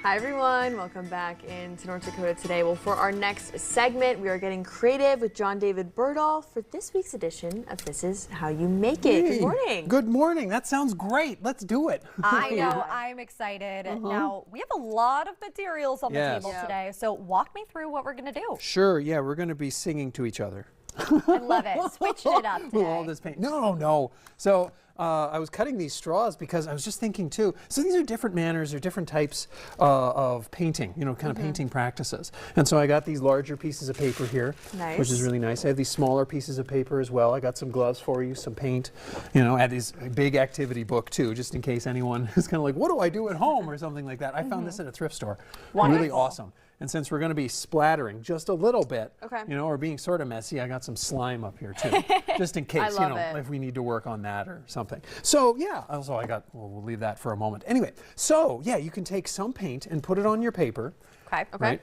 Hi everyone, welcome back into North Dakota today. Well, for our next segment, we are getting creative with John David Berdahl for this week's edition of This Is How You Make It. Good morning. Good morning. That sounds great. Let's do it. I know. I'm excited. Now, we have a lot of materials on the table today, so walk me through what we're going to do. Sure. Yeah, we're going to be singing to each other. I love it. Switching it up today. With all this paint. No. So I was cutting these straws because I was just thinking too, so these are different manners or different types of painting, you know, kind of painting practices. And so I got these larger pieces of paper here, which is really nice. I have these smaller pieces of paper as well. I got some gloves for you, some paint, you know, I had this big activity book too, just in case anyone is kind of like, what do I do at home or something like that. I found this at a thrift store. Really awesome. And since we're going to be splattering just a little bit, you know, or being sort of messy, I got some slime up here too, just in case, you know, if we need to work on that or something. So yeah, also I got, well, we'll leave that for a moment. Anyway, so yeah, you can take some paint and put it on your paper. Okay. Right?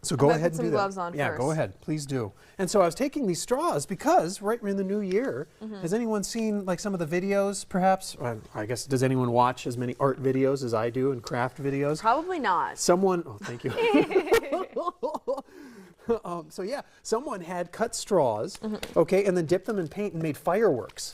So go ahead and do that. Gloves on yeah, first. Go ahead, please do. And so I was taking these straws because right in the new year, has anyone seen like some of the videos perhaps? I guess, does anyone watch as many art videos as I do and craft videos? Probably not. Someone, oh, thank you. So yeah, someone had cut straws, okay, and then dipped them in paint and made fireworks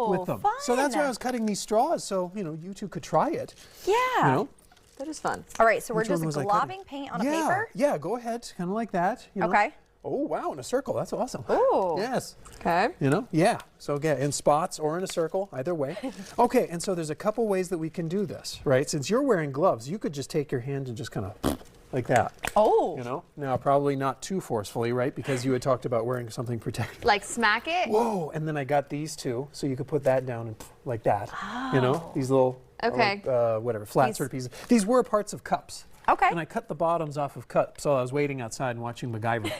with them. Fun. So that's why I was cutting these straws, so you know, you two could try it. Yeah. You know? That is fun. All right, so we're Which one just was I globbing cutting? paint on a paper? Yeah, go ahead, kind of like that. You know? Okay. Oh wow, in a circle. That's awesome. Ooh. Yes. Okay. You know? Yeah. So yeah, in spots or in a circle, either way. Okay, and so there's a couple ways that we can do this, right? Since you're wearing gloves, you could just take your hand and just kind of like that. Oh. You know? Now probably not too forcefully, right? Because you had talked about wearing something protective. Like smack it? Whoa, and then I got these two, so you could put that down and like that. You know? These little whatever, flat sort of pieces. These were parts of cups. Okay. And I cut the bottoms off of cups, so I was waiting outside and watching MacGyver.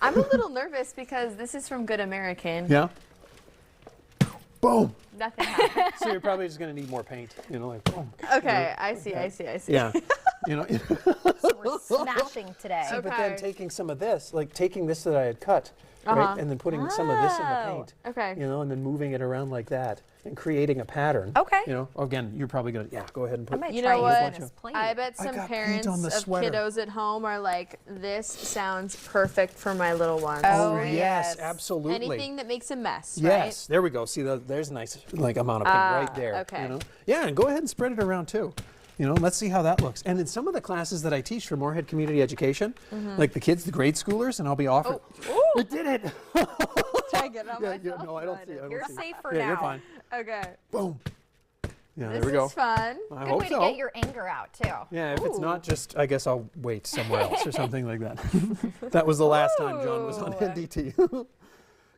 I'm a little nervous because this is from Good American. Yeah? Boom! Nothing happened. So you're probably just going to need more paint, you know, like boom. Okay, I see. Yeah. You know. So we're smashing today. See, but then taking some of this, like taking this that I had cut, right, and then putting some of this in the paint. Okay. You know, and then moving it around like that and creating a pattern. Okay. You know, again, you're probably going to, go ahead and put. You know what? Plate. I bet some got parents paint on the of sweater. kiddos at home are like, this sounds perfect for my little ones. Oh, yes, yes. absolutely. Anything that makes a mess, Yes, there we go. See, there's a nice like amount of paint right there. Okay. You know? Yeah, and go ahead and spread it around too. You know, let's see how that looks. And in some of the classes that I teach for Moorhead Community Education, like the kids, the grade schoolers, and I'll be offering. Oh. We did it! Try to get on myself. No, I don't see it. You're safe for Yeah, now. you're fine. Okay. Boom. Yeah, This there we go. is fun. I Good hope way so. to get your anger out, too. Yeah, if it's not just, I guess I'll wait somewhere else or something like that. That was the last time John was on NDT.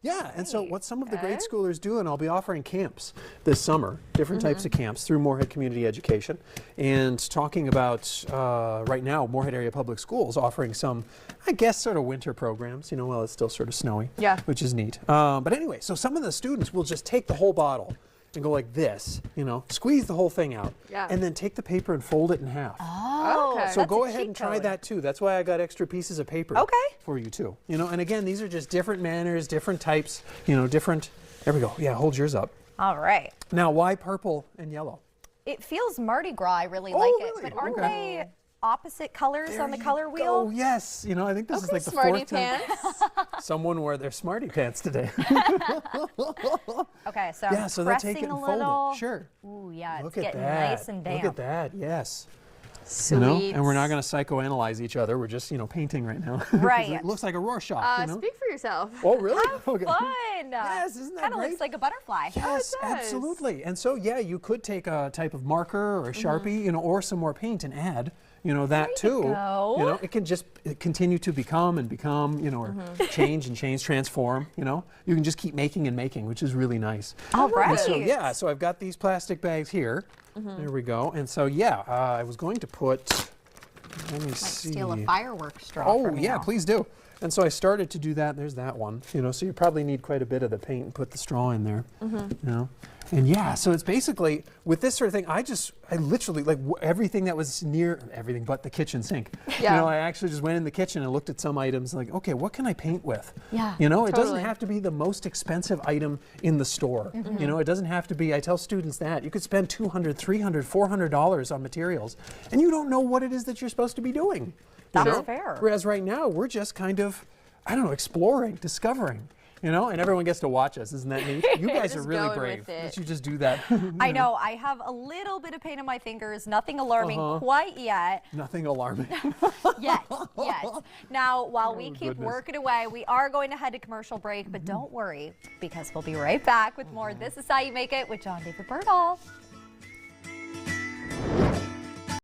Yeah, and so what some of the grade schoolers do, and I'll be offering camps this summer, different types of camps through Moorhead Community Education, and talking about, right now, Moorhead Area Public Schools offering some, I guess, sort of winter programs, you know, while it's still sort of snowy, which is neat. But anyway, so some of the students will just take the whole bottle and go like this, you know, squeeze the whole thing out, and then take the paper and fold it in half. Oh, Okay. So go ahead and try that too. That's why I got extra pieces of paper for you too. You know, and again, these are just different manners, different types, you know, different. There we go. Yeah, hold yours up. All right. Now, why purple and yellow? It feels Mardi Gras. I really like it. But aren't they opposite colors on the color wheel? Oh, yes. You know, I think this is like the Smarty fourth time pants. someone wore their smarty pants today. Okay, so Yeah, I'm so they'll pressing take it and a fold little. it. Sure. Ooh, yeah, Look it's at getting that. nice and damp. Look at that. Yes. Sweet. You know, and we're not going to psychoanalyze each other. We're just, you know, painting right now. Right. It looks like a Rorschach, you know? Speak for yourself. Oh, really? Okay. Fun. Yes, isn't that Kind of great? looks like a butterfly. Yes, does. absolutely. And so, yeah, you could take a type of marker or a Sharpie, you know, or some more paint and add, you know, that too. go. You know, it can just continue to become, you know, or change, transform, you know. You can just keep making and making, which is really nice. All right. And so, yeah, so I've got these plastic bags here. There we go. And so, yeah, I was going to put, let me see. Steal a fireworks straw. Oh, from yeah, you. please do. And so I started to do that. There's that one. You know, so you probably need quite a bit of the paint and put the straw in there. You know, And yeah, so it's basically, with this sort of thing, I literally, like everything that was near, everything but the kitchen sink. Yeah. You know, I actually just went in the kitchen and looked at some items like, okay, what can I paint with? Yeah. You know, it doesn't Totally. have to be the most expensive item in the store. You know, it doesn't have to be, I tell students that, you could spend $200, $300, $400 on materials, and you don't know what it is that you're supposed to be doing. You That's know? fair. Whereas right now, we're just kind of, I don't know, exploring, discovering. You know, and everyone gets to watch us. Isn't that neat? You guys are Just really going brave with it. that you just do that. I know, I have a little bit of pain in my fingers, nothing alarming quite yet. Nothing alarming. Yes. Now, while we keep goodness. working away, we are going to head to commercial break, but don't worry, because we'll be right back with more This Is How You Make It with John David Berdahl.